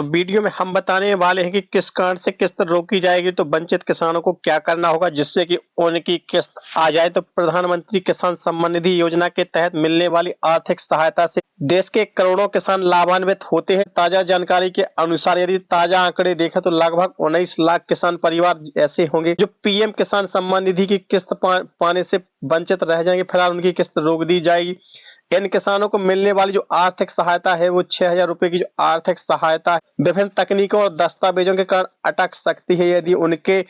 तो वीडियो में हम बताने वाले हैं कि किस कारण से किस्त रोकी जाएगी, तो वंचित किसानों को क्या करना होगा जिससे कि उनकी किस्त आ जाए। तो प्रधानमंत्री किसान सम्मान निधि योजना के तहत मिलने वाली आर्थिक सहायता से देश के करोड़ों किसान लाभान्वित होते हैं। ताजा जानकारी के अनुसार यदि ताजा आंकड़े देखें तो लगभग 19 लाख किसान परिवार ऐसे होंगे जो पीएम किसान सम्मान निधि की किस्त पाने से वंचित रह जाएंगे। फिलहाल उनकी किस्त रोक दी जाएगी। इन किसानों को मिलने वाली जो आर्थिक सहायता है वो 6,000 रुपए की जो आर्थिक सहायता है विभिन्न तकनीकों और दस्तावेजों के कारण अटक सकती है। यदि उनके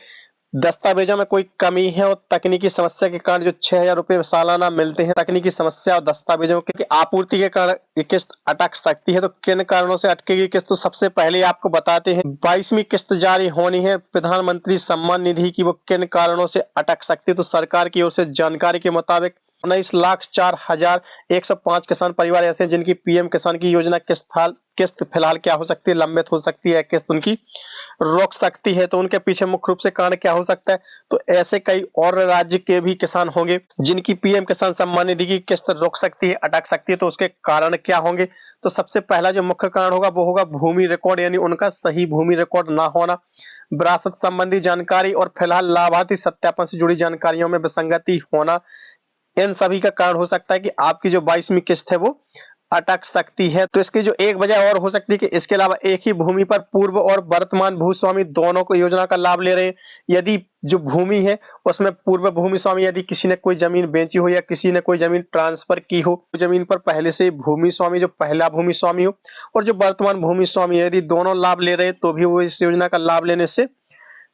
दस्तावेजों में कोई कमी है और तकनीकी समस्या के कारण जो 6,000 रुपए सालाना मिलते हैं, तकनीकी समस्या और दस्तावेजों की आपूर्ति के कारण ये किस्त अटक सकती है। तो किन कारणों से अटकेगी किस्त, तो सबसे पहले आपको बताते हैं 22वीं किस्त जारी होनी है प्रधानमंत्री सम्मान निधि की, वो किन कारणों से अटक सकती है। तो सरकार की ओर से जानकारी के मुताबिक 19,04,105 किसान परिवार ऐसे हैं जिनकी पीएम किसान की योजना किस्त फिलहाल क्या हो सकती है, लंबित हो सकती है, किस्त उनकी रोक सकती है। तो उनके पीछे मुख्य रूप से कारण क्या हो सकता है, तो ऐसे कई और राज्य के भी किसान होंगे जिनकी पीएम किसान सम्मान निधि की किस्त रोक सकती है, अटक सकती है। तो उसके कारण क्या होंगे, तो सबसे पहला जो मुख्य कारण होगा वो होगा भूमि रिकॉर्ड, यानी उनका सही भूमि रिकॉर्ड ना होना, विरासत संबंधी जानकारी और फिलहाल लाभार्थी सत्यापन से जुड़ी जानकारियों में विसंगति होना। इन सभी का कारण हो सकता है कि आपकी जो 22वीं किस्त है वो अटक सकती है। तो इसकी जो एक वजह और हो सकती है कि इसके अलावा एक ही भूमि पर पूर्व और वर्तमान भूस्वामी दोनों को योजना का लाभ ले रहे हैं। यदि जो भूमि है उसमें पूर्व भूमि स्वामी यदि किसी ने कोई जमीन बेची हो या किसी ने कोई जमीन ट्रांसफर की हो, जमीन पर पहले से भूमि स्वामी जो पहला भूमि स्वामी हो और जो वर्तमान भूमि स्वामी है, यदि दोनों लाभ ले रहे हैं तो भी वो इस योजना का लाभ लेने से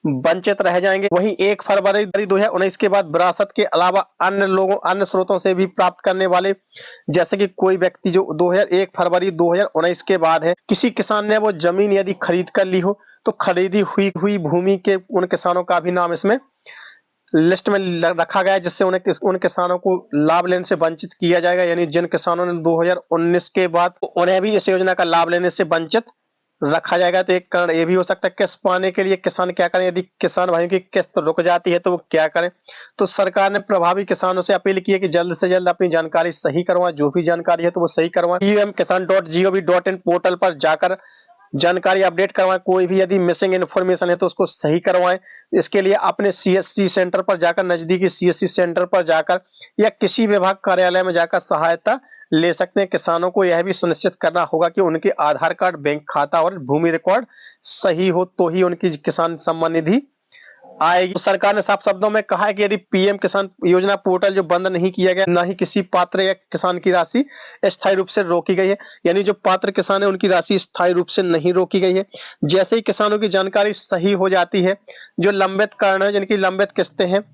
वंचित रह जाएंगे। वहीं 1 फरवरी 2019 के बाद विरासत के अलावा अन्य स्रोतों से भी प्राप्त करने वाले, जैसे कि कोई व्यक्ति जो 1 फरवरी 2019 के बाद है, किसी किसान ने वो जमीन यदि खरीद कर ली हो तो खरीदी हुई भूमि के उन किसानों का भी नाम इसमें लिस्ट में रखा गया है, जिससे उन किसानों को लाभ लेने से वंचित किया जाएगा। यानी जिन किसानों ने 2019 के बाद, उन्हें भी इस योजना का लाभ लेने से वंचित रखा जाएगा। तो एक कारण ये भी हो सकता है किस्त पाने के लिए किसान क्या करें, यदि किसान भाइयों की किस्त रुक जाती है तो वो क्या करें। तो सरकार ने प्रभावी किसानों से अपील की है कि जल्द से जल्द अपनी जानकारी सही करवाएं, जो भी जानकारी है तो वो सही करवाएं। pmkisan.gov.in पोर्टल पर जाकर जानकारी अपडेट करवाएं। कोई भी यदि मिसिंग इन्फॉर्मेशन है तो उसको सही करवाएं। इसके लिए अपने सीएससी सेंटर पर जाकर, नजदीकी सीएससी सेंटर पर जाकर या किसी विभाग कार्यालय में जाकर सहायता ले सकते हैं। किसानों को यह भी सुनिश्चित करना होगा कि उनके आधार कार्ड, बैंक खाता और भूमि रिकॉर्ड सही हो तो ही उनकी किसान सम्मान निधि आएगी। तो सरकार ने साफ शब्दों में कहा है कि यदि पीएम किसान योजना पोर्टल जो बंद नहीं किया गया, ना ही किसी पात्र या किसान की राशि स्थायी रूप से रोकी गई है, यानी जो पात्र किसान है उनकी राशि स्थायी रूप से नहीं रोकी गई है। जैसे ही किसानों की जानकारी सही हो जाती है, जो लंबित कारण है, जिनकी लंबित किस्तें हैं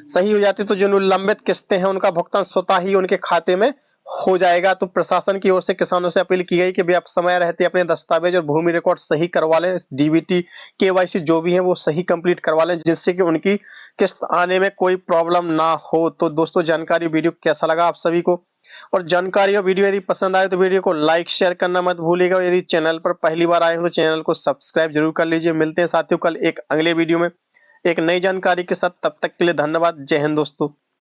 सही हो जाती है, तो जो लंबित किस्तें हैं उनका भुगतान स्वतः ही उनके खाते में हो जाएगा। तो प्रशासन की ओर से किसानों से अपील की गई कि वे आप समय रहते अपने दस्तावेज और भूमि रिकॉर्ड सही करवा लें, डीबीटी, केवाईसी जो भी है वो सही कंप्लीट करवा लें, जिससे कि उनकी किस्त आने में कोई प्रॉब्लम ना हो। तो दोस्तों, जानकारी वीडियो कैसा लगा आप सभी को, और जानकारी और वीडियो यदि पसंद आए तो वीडियो को लाइक शेयर करना मत भूलिएगा। यदि चैनल पर पहली बार आए हो तो चैनल को सब्सक्राइब जरूर कर लीजिए। मिलते हैं साथियों कल एक अगले वीडियो में एक नई जानकारी के साथ, तब तक के लिए धन्यवाद। जय हिंद दोस्तों।